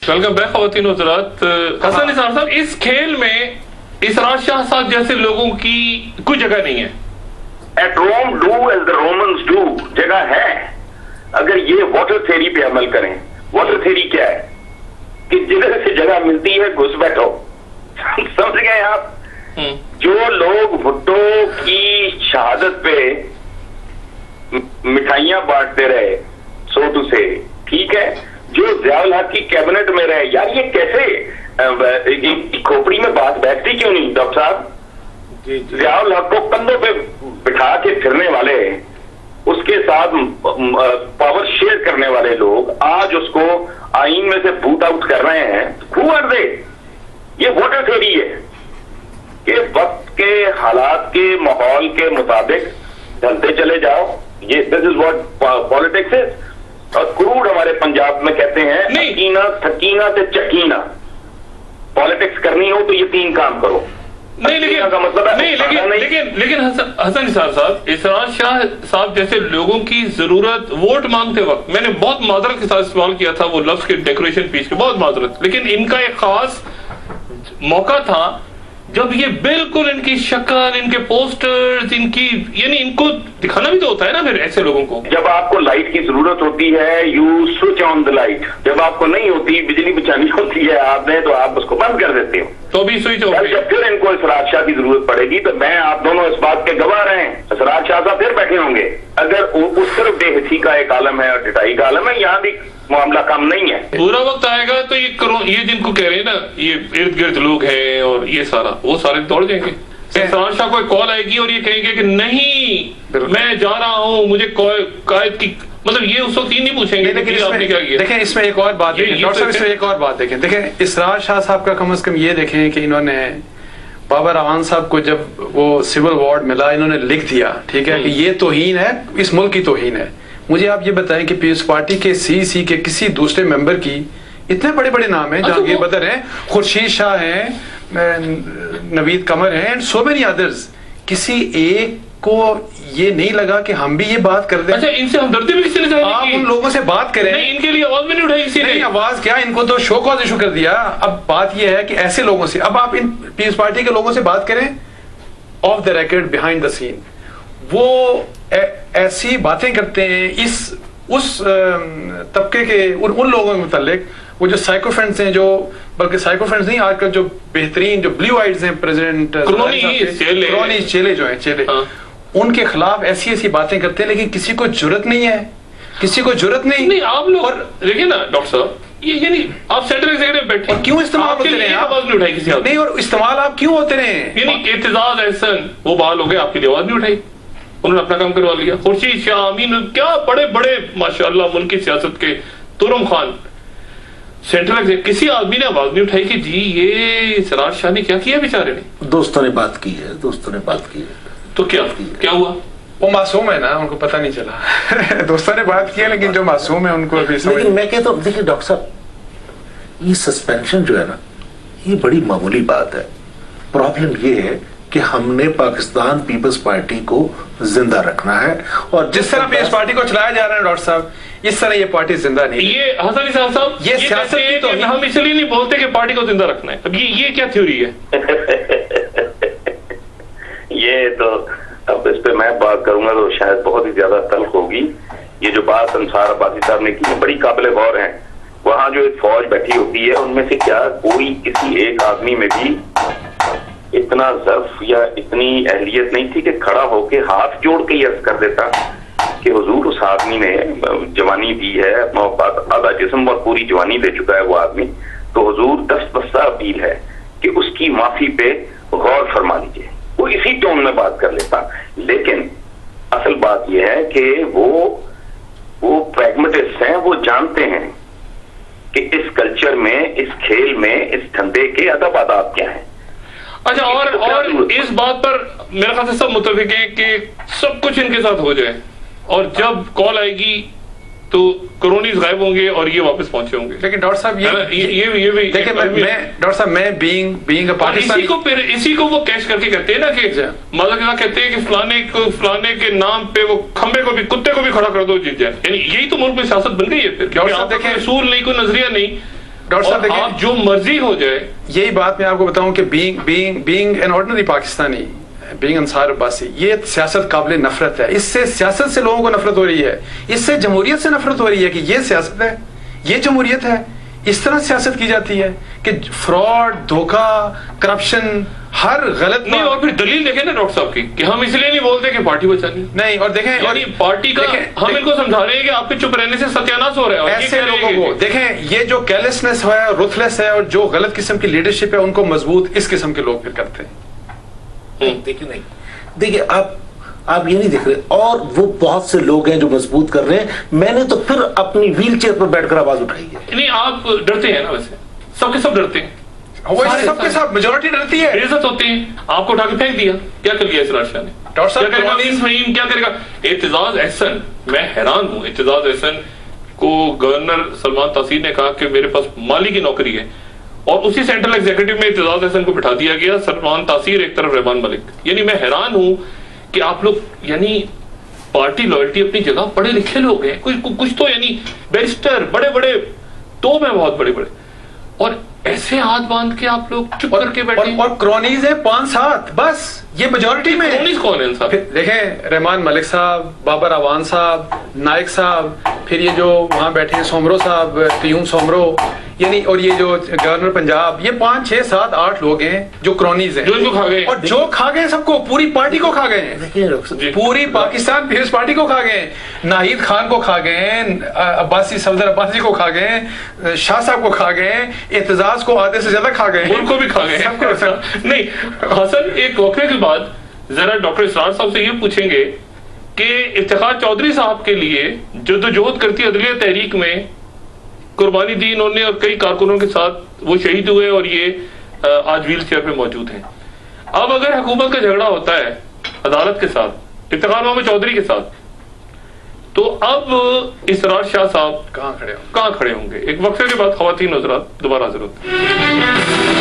Welcome back खवातीन हज़रात। हसन निसार साहब, इस खेल में इसरार शाह साहब जैसे लोगों की कोई जगह नहीं है। At Rome do as the Romans do, जगह है अगर ये वाटर थ्योरी पे अमल करें। वाटर थ्योरी क्या है कि जिधर से जगह मिलती है घुस बैठो। समझ गए आप? जो लोग भुट्टो की शहादत पे मिठाइयां बांटते रहे, सो टू से, ठीक है, जो ज़ियाउल हक की कैबिनेट में रहे, यार ये कैसे खोपड़ी में बात बैठती क्यों नहीं डॉक्टर साहब? ज़ियाउल हक को कंधों पे बिठा के फिरने वाले, उसके साथ पावर शेयर करने वाले लोग आज उसको आईन में से बूट आउट कर रहे हैं। Who are they? ये वोटर थ्योरी है कि वक्त के हालात के माहौल के मुताबिक ढलते चले जाओ। ये this is what politics is. और क्रूड हमारे पंजाब में कहते हैं थकीना थकीना से चकीना। पॉलिटिक्स करनी हो तो ये तीन काम करो। नहीं लेकिन का मतलब है लेकिन हसन निसार साहब, इसरार शाह साहब जैसे लोगों की जरूरत वोट मांगते वक्त, मैंने बहुत माजरत के साथ इस्तेमाल किया था वो लफ्ज के डेकोरेशन पीस के, बहुत माजरत, लेकिन इनका एक खास मौका था जब ये बिल्कुल इनकी शक्ल, इनके पोस्टर्स, इनकी यानी इनको दिखाना भी तो होता है ना फिर ऐसे लोगों को। जब आपको लाइट की जरूरत होती है you switch on the light, जब आपको नहीं होती, बिजली बचानी होती है आपने, तो आप उसको बंद कर देते हो। तो भी स्विच ऑफ। जब फिर इनको इसरार शाह की जरूरत पड़ेगी तो मैं आप दोनों इस बात के गवाह रहे हैं, इसरार शाह साहब फिर बैठे होंगे। अगर उस तरफ बेहसी का एक आलम है और डिटाई का आलम है, यहाँ भी मामला कम नहीं है। पूरा वक्त आएगा तो ये जिनको कह रहे हैं ना, ये इर्द गिर्द लोग हैं और ये सारा, वो सारे दौड़ जाएंगे। इसरार शाह को कॉल आएगी और ये कहेंगे कि नहीं मैं जा रहा हूँ, मुझे कायद की, मतलब ये उस वक्त ही नहीं पूछेंगे लेकिन आपने क्या किया। देखें इसमें एक और बात देखें डॉक्टर साहब, इसमें एक और बात देखें। देखें इसरार शाह साहब का कम से कम ये देखें कि इन्होंने बाबर आवान साहब को जब वो सिविल वार्ड मिला, इन्होंने लिख दिया, ठीक है, कि ये तौहीन है, इस मुल्क की तौहीन है। मुझे आप ये बताएं कि पीपल्स पार्टी के सीसी के किसी दूसरे मेंबर की, इतने बड़े बड़े नाम हैं, जहांगीर बदर हैं, खुर्शीद शाह हैं, नवीद कमर हैं, एंड सो मेनी अदर्स, किसी एक को ये नहीं लगा कि हम भी ये बात कर दें। अच्छा, इनसे हमदर्दी भी किसी ने जाहिर आप उन लोगों से बात करें। नहीं, इनके लिए आवाज भी नहीं उठाई किसी ने। नहीं, आवाज क्या, इनको तो शो कॉज इशू कर दिया। अब बात ये है कि ऐसे लोगों से, अब आप इन पीपल्स पार्टी के लोगों से बात करें off the record, behind the scene, वो ऐसी बातें करते हैं उस तबके के उन लोगों के मुतालिक, वो जो साइकोफ्रेंड्स हैं, जो बल्कि साइकोफ्रेंड्स नहीं, आजकल जो बेहतरीन जो ब्लू आइड्स हैं, प्रेसिडेंट चेले जो हैं, चेले, उनके खिलाफ ऐसी ऐसी बातें करते हैं, लेकिन किसी को जुर्रत नहीं है, किसी को जुर्रत नहीं। आप लोग और देखिए ना डॉक्टर साहब, ये यानी आप सेंट्रल एग्जीक्यूटिव बैठे, और क्यों इस्तेमाल होते रहे? आवाज नहीं उठाई किसी नहीं, और इस्तेमाल आप क्यों होते रहे? एतजाज एहसन वो बहाल हो गए, आपके लिए आवाज नहीं उठाई, उन्होंने अपना काम करवा लिया। खुर्शीद शाह, अमीन, क्या बड़े बड़े माशाअल्लाह मुल्क की सियासत के, तुरम खान, सेंट्रल किसी आदमी ने आवाज नहीं उठाई कि जी ये इसरार शाह ने क्या किया बेचारे ने। दोस्तों ने बात की है, दोस्तों ने बात की है, तो क्या हुआ? वो मासूम है ना, उनको पता नहीं चला। दोस्तों ने बात की है, लेकिन जो मासूम है उनको अभी समझ। लेकिन मैं कहता हूँ, देखिए डॉक्टर साहब, ये सस्पेंशन जो है ना, ये बड़ी मामूली बात है। प्रॉब्लम ये है कि हमने पाकिस्तान पीपल्स पार्टी को जिंदा रखना है, और जिस तरह पीपल्स पार्टी को चलाया जा रहा है डॉक्टर साहब, इस तरह ये पार्टी जिंदा नहीं। ये हसन निसार साहब, ये सियासत की तो हम इसलिए नहीं बोलते कि पार्टी को जिंदा रखना है। अब ये क्या थ्योरी है? ये तो अब इस पे मैं बात करूंगा तो शायद बहुत ही ज्यादा तल्ख होगी। ये जो बात अंसार अब्बासी साहब ने की बड़ी काबिल गौर है। वहां जो एक फौज बैठी होती है, उनमें से क्या कोई किसी एक आदमी में भी इतना ज़र्फ या इतनी अहलियत नहीं थी कि खड़ा होके हाथ जोड़ के ये अर्ज कर देता कि हुजूर उस आदमी ने जवानी दी है, आधा जिस्म और पूरी जवानी दे चुका है वो आदमी, तो हुजूर दस्तबस्ता अपील है कि उसकी माफी पे गौर फरमा लीजिए। वो इसी टोन में बात कर लेता। लेकिन असल बात यह है कि वो प्रैग्मेटिस्ट हैं, वो जानते हैं कि इस कल्चर में, इस खेल में, इस धंधे के अदब आदाब क्या है। अच्छा, और इस बात पर मेरे ख्याल से सब मुत्तफिक हैं कि सब कुछ इनके साथ हो जाए, और जब कॉल आएगी तो कोरोनीज गायब होंगे और ये वापस पहुंचे होंगे। लेकिन डॉक्टर साहब ये भी देखिए, डॉक्टर साहब मैं बीइंग अ पाकिस्तानी, इसी को वो कैश करके कहते हैं ना कि मजाक कहते हैं कि फलाने के नाम पे वो खंबे को भी, कुत्ते को भी खड़ा कर दो, जीत जाए। यानी यही तो मुल्क में सियासत बन गई है। फिर क्योंकि आप देखें, असूल नहीं, कोई नजरिया नहीं, ڈاکٹر صاحب دیکھیں آپ جو مرضی ہو جائے. یہی بات میں آپ کو بتاؤں کہ being an ordinary Pakistani, being انصار عباسی، یہ سیاست قابل نفرت ہے. اس سے سیاست سے لوگوں کو نفرت ہو رہی ہے، اس سے جمہوریت سے نفرت ہو رہی ہے کہ یہ سیاست ہے، یہ جمہوریت ہے. اس طرح سیاست کی جاتی ہے کہ فراڈ، دھوکہ، کرپشن، ہر غلط. نہیں، اور پھر دلیل دیکھیں نا ڈاکٹر صاحب کی کہ ہم اس لیے نہیں بولتے کہ پارٹی بچانی نہیں. اور دیکھیں یعنی پارٹی کا ہم ان کو سمجھا رہے ہیں کہ آپ کے چپ رہنے سے ستیاناش ہو رہا ہے. ایسے لوگوں کو دیکھیں، یہ جو کیئرلیسنس ہے، رuthless ہے، اور جو غلط قسم کی لیڈرشپ ہے، ان کو مضبوط اس قسم کے لوگ پھر کرتے ہیں. دیکھیے آپ یہ نہیں دیکھ رہے، اور وہ بہت سے لوگ ہیں جو مضبوط کر رہے ہیں. میں نے تو پھر اپنی ویل چیئر پر بیٹھ کر آواز اٹھائی ہے. نہیں، آپ ڈرتے ہیں نا، ویسے سب کے سب ڈرتے ہیں، وہ سب کے ساتھ میجورٹی ڈرتی ہے. عزت ہوتی ہے. آپ کو اٹھا کے پھینک دیا، کیا کر لیا اسرار شاہ نے؟ کیا کرے گا فہیم، کیا کرے گا اعتزاز احسن؟ میں حیران ہوں. اعتزاز احسن کو گورنر سلمان تاثیر نے کہا کہ میرے پاس مالی کی نوکری ہے، اور اسی سینٹرل ایگزیکٹو میں اعتزاز احسن کو بٹھا دیا گیا، سلمان تاثیر ایک طرف، رحمان ملک. یعنی میں حیران ہوں کہ آپ لوگ یعنی پارٹی لائلٹی اپنی جگہ، پڑھے لکھے لوگ ہیں، کچھ تو یعنی بیرسٹر بڑے بڑے تو میں بہت بڑے بڑے، اور ایسے ہاتھ باندھ کے آپ لوگ چپ کر کے بیٹھے. اور کرونیز ہیں 5-7 بس، یہ میجورٹی میں. کرونیز کون ہے صاحب؟ دیکھیں رحمان ملک صاحب، بابر اعوان صاحب، نائک صاحب، پھر یہ جو وہاں بیٹھے ہیں سومرو صاحب، قیوم سومرو، یعنی اور یہ جو گورنر پنجاب، یہ 5 6 7 8 لوگ ہیں جو کرونیز ہیں، جو ان کو کھا گئے، اور جو کھا گئے سب کو، پوری پارٹی کو کھا گئے ہیں، پوری پاکستان پیپلز پارٹی کو کھا گئے ہیں، ناہید خان کو کھا گئے ہیں، عباسی صفدر عباسی کو کھا گئے ہیں، شاہ صاحب کو کھا گئے ہیں، اعتزاز کو آدھے سے زیادہ کھا گئے ہیں، ان کو بھی کھا گئے ہیں. نہیں حسن، ایک وقفے کے بعد ذرا ڈاکٹر اسرار صاحب سے یہ پوچھیں گے کہ افتخار چودھری صاحب کے لیے جدوجہد کرتی عدلیہ تحریک میں قربانی دی انہوں نے، اور کئی کارکنوں کے ساتھ وہ شہید ہوئے، اور یہ آج ویل چیئر پہ موجود ہیں. اب اگر حکومت کا جھگڑا ہوتا ہے عدالت کے ساتھ، افتخار محمد چودھری کے ساتھ، تو اب اسرار شاہ صاحب کہاں کھڑے ہوں گے؟ ایک وقفے کے بعد خواتین حضرات دوبارہ حاضر ہوتے ہیں.